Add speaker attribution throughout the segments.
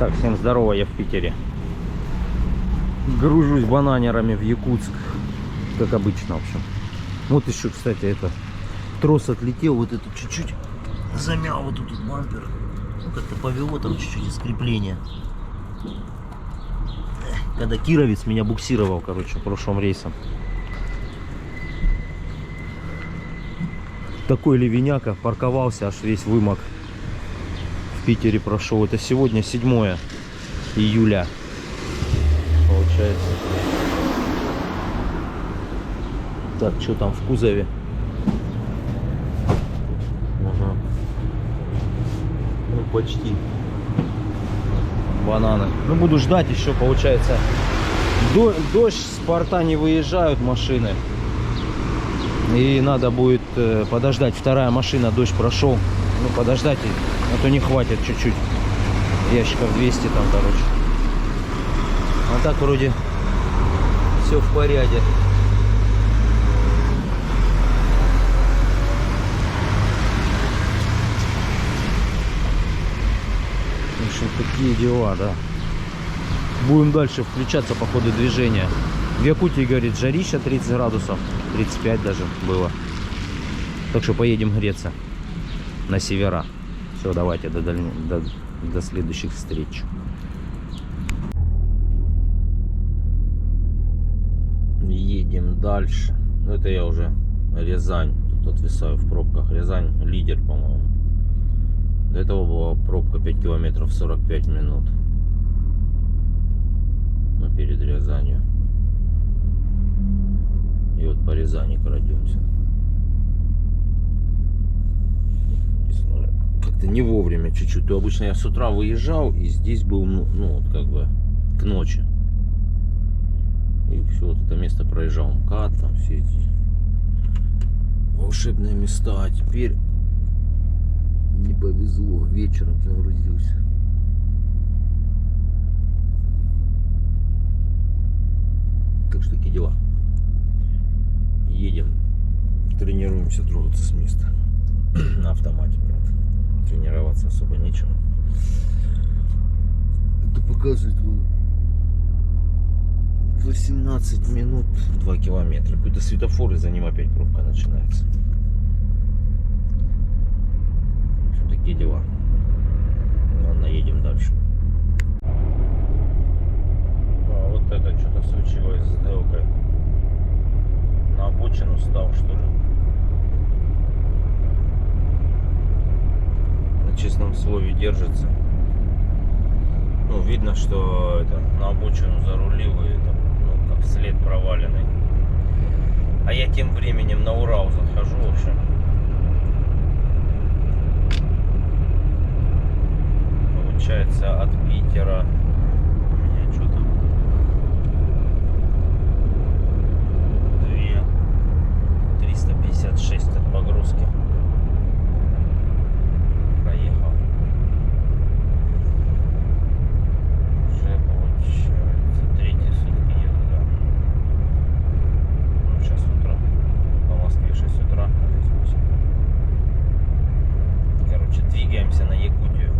Speaker 1: Так, всем здорово, я в Питере. Гружусь бананерами в Якутск, как обычно, в общем. Вот еще, кстати, это трос отлетел, вот это чуть-чуть замял вот тут бампер. Ну, как-то повело там чуть-чуть из крепления. Когда Кировец меня буксировал, короче, прошлым рейсом. Такой ливеняка, парковался, аж весь вымок. В Питере прошел. Это сегодня 7 июля. Получается. Так, что там в кузове? Ага. Ну, почти. Бананы. Ну, буду ждать еще, получается. Дождь, с порта не выезжают машины. И надо будет подождать. Вторая машина, дождь прошел. Ну, подождать, а то не хватит чуть-чуть. Ящиков 200 там, короче. А так вроде все в порядке. В общем, такие дела, да. Будем дальше включаться по ходу движения. В Якутии, говорит, жарища 30 градусов. 35 даже было. Так что поедем греться на севера. Все, давайте до следующих встреч. Едем дальше. Это я уже Рязань. Тут отвисаю в пробках. Рязань лидер, по-моему. До этого была пробка 5 километров 45 минут. Но перед Рязанью. И вот по Рязани крадемся. Как-то не вовремя чуть-чуть. То обычно я с утра выезжал, и здесь был, ну вот как бы к ночи. И все, вот это место проезжал МКАД, там все эти волшебные места. А теперь не повезло, вечером загрузился. Так что такие дела. Едем, тренируемся трогаться с места. На автомате, правда. Тренироваться особо нечего. Это показывает 18 минут 2 километра. Какой-то светофор, и за ним опять пробка начинается. В общем, такие дела. Ладно, едем дальше. А вот это что-то случилось с Делкой. На обочину стал, что ли? На честном слове держится. Ну, видно, что это на обочину зарулил, и это, ну, как след проваленный. А я тем временем на Урал захожу, в общем. Получается, от Питера. Что там? 356 от погрузки. Проехал. Уже получается 3-й сутки еду, да. Ну, сейчас утро. По Москве 6 утра, а здесь 8. Короче, двигаемся на Якутию.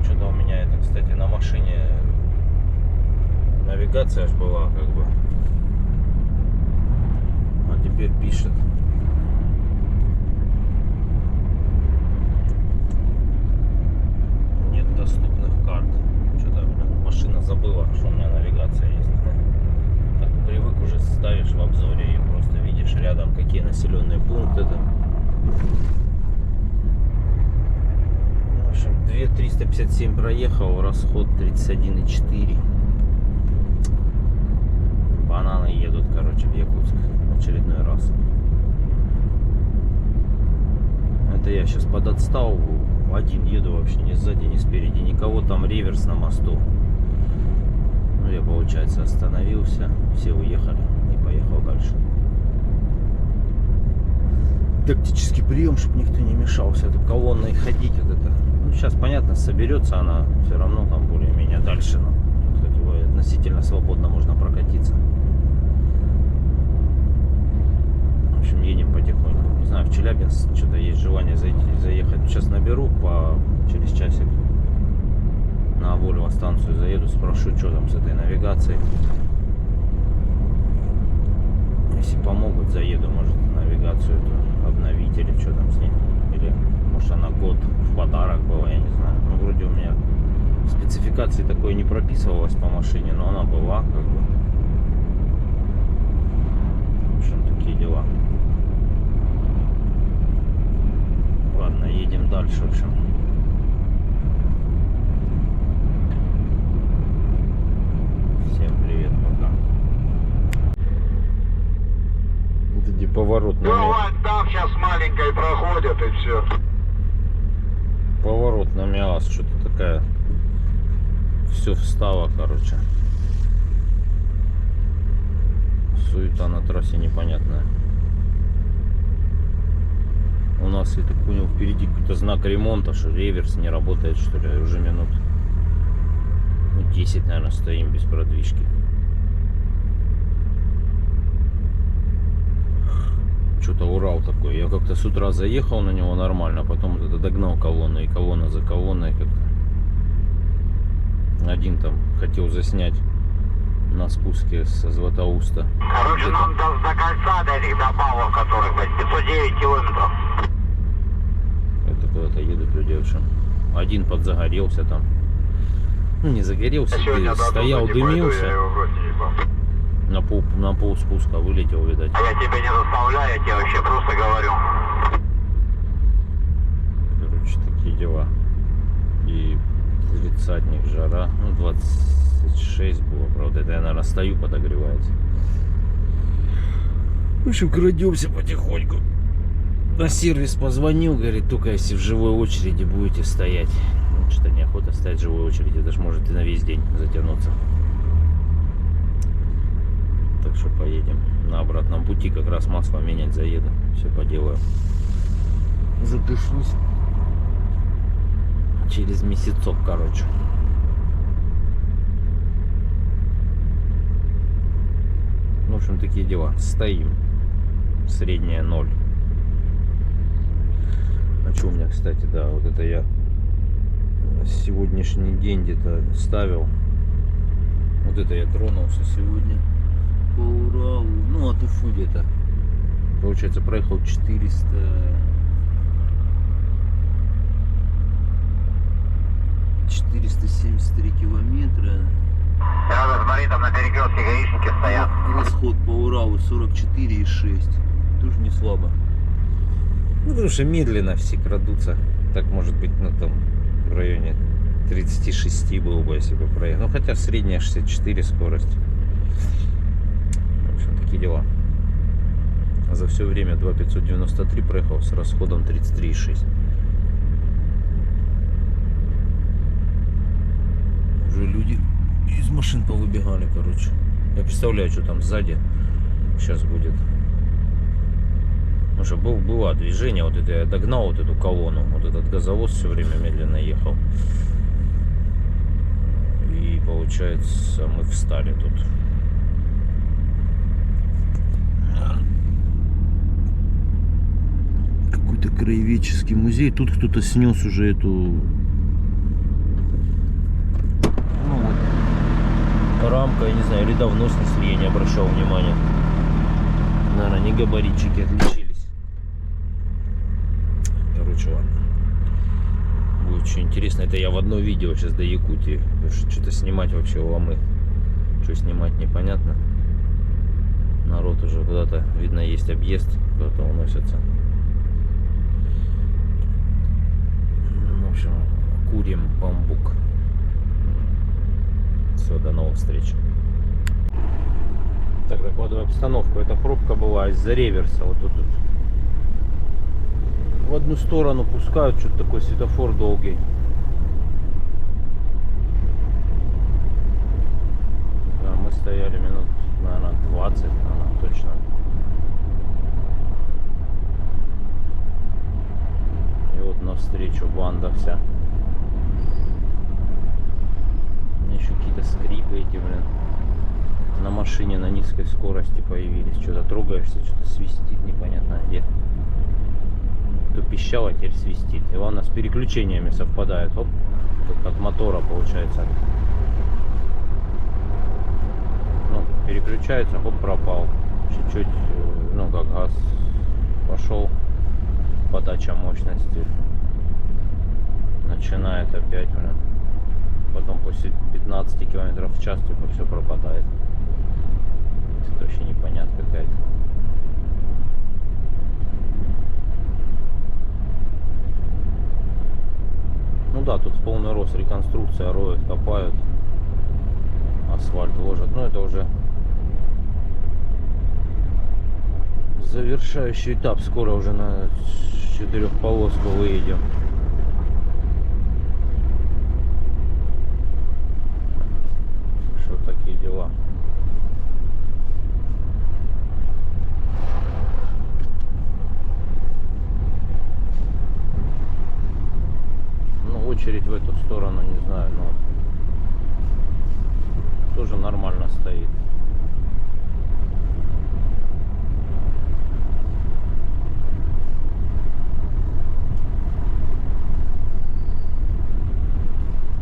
Speaker 1: Что-то у меня это, кстати, на машине навигация аж была, как бы. А теперь пишет. Нет доступных карт. Что-то машина забыла, что у меня навигация есть. Так привык уже, ставишь в обзоре и просто видишь рядом, какие населенные пункты там. В общем, 2357 проехал, расход 31,4. Бананы едут, короче, в Якутск в очередной раз. Это я сейчас подотстал. Один еду, вообще ни сзади, ни спереди никого. Там реверс на мосту. Ну, я, получается, остановился. Все уехали и поехал дальше. Тактический прием, чтобы никто не мешался. Эту колонной ходить. Вот это. Ну, сейчас, понятно, соберется она. Все равно там более-менее дальше. Но тут его относительно свободно можно прокатиться. В общем, едем потихоньку. Не знаю, в Челябинск что-то есть желание заехать сейчас наберу через часик. На Вольво станцию заеду, спрошу, что там с этой навигацией. Если помогут, заеду, может, навигацию эту обновить или что там с ней. Или, может, она год в подарок была, я не знаю. Ну, вроде у меня спецификации такой не прописывалась по машине, но она была, как бы. В общем, такие дела. Ладно, едем дальше, в общем. Всем привет, пока. Это где поворот на
Speaker 2: Ну ладно, там сейчас маленькой проходят и все.
Speaker 1: Поворот на МИАЗ, что-то такая. Все встало, короче. Суета на трассе непонятная. У нас, я так понял, впереди какой-то знак ремонта, что реверс не работает, что ли, уже минут 10, наверное, стоим без продвижки. Что-то Урал такой. Я как-то с утра заехал на него нормально, а потом вот это догнал колонну, и колонна за колонной как-то. Один там хотел заснять на спуске со Златоуста.
Speaker 2: Короче, нам до кольца, до этих добавок, которых, блядь, 509 километров.
Speaker 1: Это куда-то едут люди, в общем. Один подзагорелся там. Ну, не загорелся, стоял, дымился. На пол спуска вылетел, видать.
Speaker 2: А я тебя не заставляю, я тебе вообще просто говорю.
Speaker 1: Короче, такие дела. И тридцатник, жара. Ну, 26 было, правда. Это я, наверное, стою, подогревается. В общем, крадемся потихоньку. На сервис позвонил, говорит, только если в живой очереди будете стоять. Ну, что-то неохота стоять в живой очереди, это же может и на весь день затянуться. Так что поедем. На обратном пути как раз масло менять заеду. Все поделаю. Запишусь. Через месяцок, короче. В общем, такие дела. Стоим. Средняя 0. А что у меня, кстати, да, вот это я сегодняшний день где-то ставил. Вот это я тронулся сегодня по Уралу. Ну, от Уфы где-то. Получается, проехал 473 километра.
Speaker 2: Надо, смотри, там на перекрестке гаишники стоят.
Speaker 1: Расход по Уралу 44,6. Тоже не слабо. Ну, потому что медленно все крадутся. Так, может быть, ну там в районе 36 был бы, если бы проехал. Ну, хотя средняя 64 скорость. В общем, такие дела. А за все время 2,593 проехал с расходом 33,6. Уже люди из машин повыбегали, короче. Я представляю, что там сзади сейчас будет. Потому что было движение, вот это я догнал вот эту колонну, вот этот газовоз все время медленно ехал. И получается, мы встали тут. Какой-то краеведческий музей. Тут кто-то снес уже эту, ну, вот, рамка, я не знаю, или давно снесли, я не обращал внимания. Наверное, не габаритчики отличились. Короче, ладно. Будет очень интересно. Это я в одно видео сейчас до Якутии. Потому что что-то снимать вообще ломы. Что снимать непонятно. Народ уже куда-то, видно, есть объезд. Куда-то уносятся. В общем, курим бамбук. Все, до новых встреч. Так, докладываю обстановку. Эта пробка была из-за реверса. Вот тут в одну сторону пускают, что-то такой светофор долгий. Да, мы стояли минут, наверное, 20, наверное, точно. И вот навстречу банда вся. Еще какие-то скрипы эти, блин. На машине на низкой скорости появились. Что-то трогаешься, что-то свистит непонятно где. То то пищало, теперь свистит. И он с переключениями совпадает. Оп, как от мотора получается. Ну, переключается, хоп, пропал. Чуть-чуть, ну, как газ пошел, подача мощности. Начинает опять, блин. Потом после 15 км в час типа все пропадает. Это вообще непонятно какая-то. Ну да, тут в полный рост реконструкция, роют, копают, асфальт ложат. Но это уже завершающий этап. Скоро уже на 4-полоску выедем. Что такие дела. Ну, очередь в эту сторону, не знаю, но тоже нормально стоит.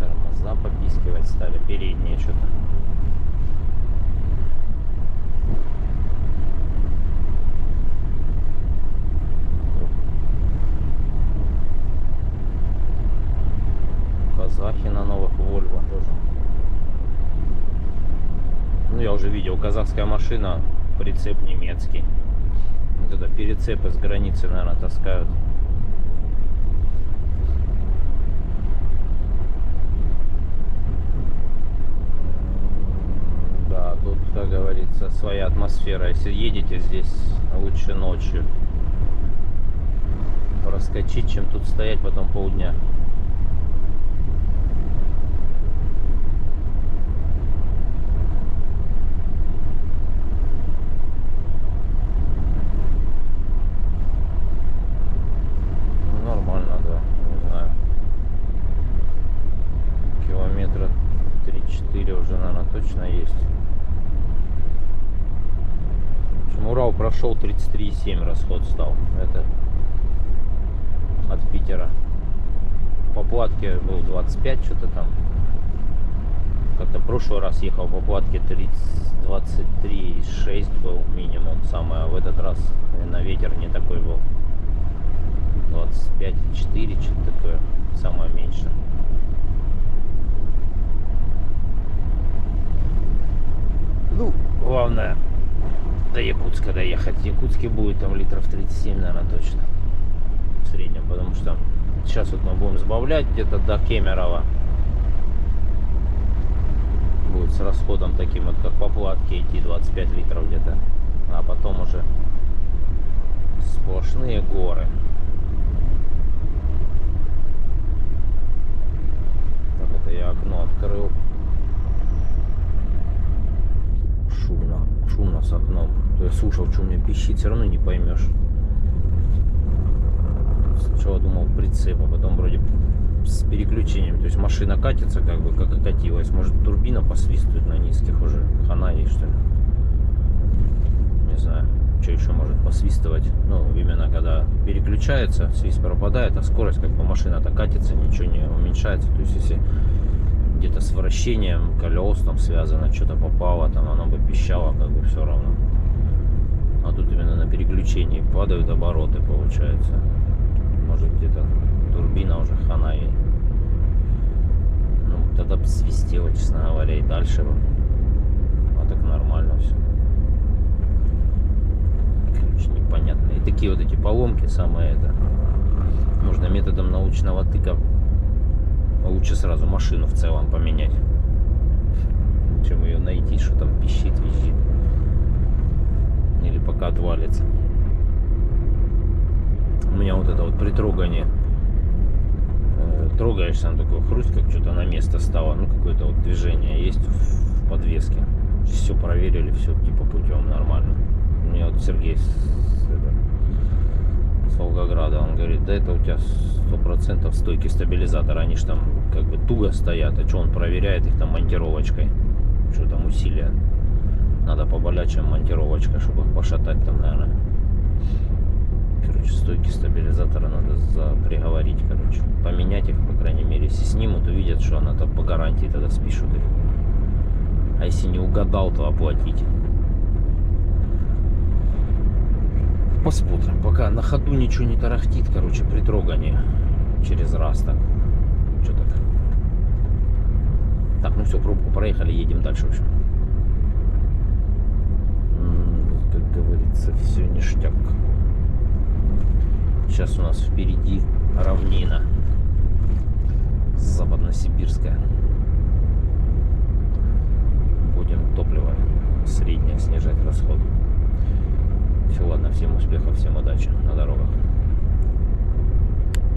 Speaker 1: Тормоза попискивать стали, передние что-то. Казахи на новых Volvo тоже. Ну, я уже видел, казахская машина, прицеп немецкий. Вот это перецепы с границы, наверное, таскают. Да, тут, как говорится, своя атмосфера. Если едете здесь, лучше ночью проскочить, чем тут стоять потом полдня. Нормально, да, не знаю. Километра 3-4 уже, наверное, точно есть. В общем, Урал прошел 33,7 расход стал. Это от Питера. По платке был 25, что-то там. Как-то в прошлый раз ехал по платке 23,6 был минимум самое, а в этот раз на ветер не такой был. 25,4, что-то такое, самое меньше. Ну, главное до Якутска доехать. В Якутске будет там литров 37, наверное, точно. В среднем, потому что сейчас вот мы будем сбавлять где-то до Кемерово. Будет с расходом таким вот, как по платке идти 25 литров где-то. А потом уже сплошные горы. Так, это я окно открыл. Шумно с окном. То я слушал, что у меня пищит, все равно не поймешь. Сначала думал прицеп, а потом вроде с переключением. То есть машина катится, как бы, как и катилась. Может, турбина посвистывает на низких уже. Хана ей, что ли? Не знаю, что еще может посвистывать. Ну, именно когда переключается, свист пропадает, а скорость, как бы, машина-то катится, ничего не уменьшается. То есть, если где-то с вращением колес там связано, что-то попало, там оно бы пищало, как бы, все равно. А тут именно на переключении падают обороты, получается. Может, где-то турбина уже хана ей. Ну, тогда бы свистело, честно говоря, и дальше бы. А так нормально все. Короче, непонятно. И такие вот эти поломки, самое это. Можно методом научного тыка. Лучше сразу машину в целом поменять, чем ее найти, что там пищит, визжит. Или пока отвалится. У меня вот это вот при трогании трогаешься, там такой хруст, как что-то на место стало. Ну, какое-то вот движение есть в подвеске. Все проверили, все типа путем нормально. У меня вот Сергей с Волгограда, он говорит, да это у тебя 100% стойки стабилизатора, они же там как бы туго стоят, а что он проверяет их там монтировочкой, что там усилия, надо поболее, чем монтировочка, чтобы их пошатать там, наверное. Короче, короче, стойки стабилизатора надо приговорить, короче. Поменять их, по крайней мере. Если снимут, увидят, что она там по гарантии, тогда спишут их. А если не угадал, то оплатить. Посмотрим. Пока на ходу ничего не тарахтит, короче, при трогании. Через раз так. Что так? Так, ну все, пробку проехали, едем дальше, в общем. Как говорится, все ништяк. Сейчас у нас впереди равнина западносибирская. Будем топливо среднее снижать расход. Все, ладно, всем успехов, всем удачи на дорогах.